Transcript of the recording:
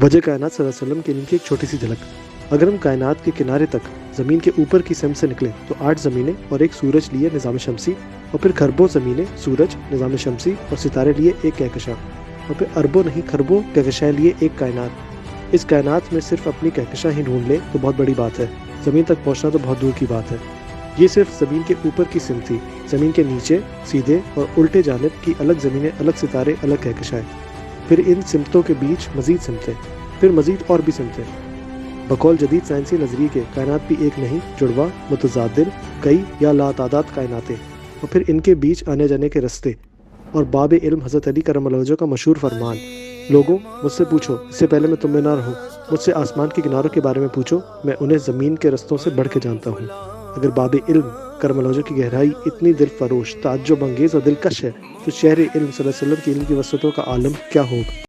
وجہ کائنات صلی اللہ علیہ وسلم کے علم کی ایک چھوٹی سی جھلک۔ اگر ہم کائنات کے کنارے تک زمین کے اوپر کی سمت سے نکلیں تو 8 زمینیں اور ایک سورج لیے نظام شمسی، اور پھر خربوں زمینیں، سورج، نظام شمسی اور ستارے لیے ایک کہکشاں، اور پھر اربوں نہیں خربوں کہکشاں لیے ایک کائنات۔ اس کائنات میں صرف اپنی کہکشاں ہی ڈھونڈ لے تو بہت بڑی بات ہے، زمین تک پہنچنا تو بہت دور کی بات ہے۔ یہ صرف زمین کے اوپر کی سمت تھی، زمین کے نیچے سیدھے اور الٹے جانب کی الگ زمینیں، الگ ستارے، الگ کہکشائیں، پھر ان سمتوں کے بیچ مزید سمتیں، پھر مزید اور بھی سمتیں۔ بقول جدید سائنسی نظریے کے کائنات بھی ایک نہیں، جڑواں، متضادر، کئی یا لاتعداد کائناتیں، اور پھر ان کے بیچ آنے جانے کے رستے۔ اور باب علم حضرت علی کرم اللہ وجہہ کا مشہور فرمان، لوگوں مجھ سے پوچھو اس سے پہلے میں تم میں نہ رہوں، مجھ سے آسمان کے کناروں کے بارے میں پوچھو، میں انہیں زمین کے رستوں سے بڑھ کے جانتا ہوں۔ اگر باب علم کرم اللہ وجہہ کی گہرائی اتنی دل فروش، تعجب انگیز اور دلکش ہے تو شہر علم صلی اللہ علیہ وسلم کی علم کی وسعتوں کا عالم کیا ہوگا۔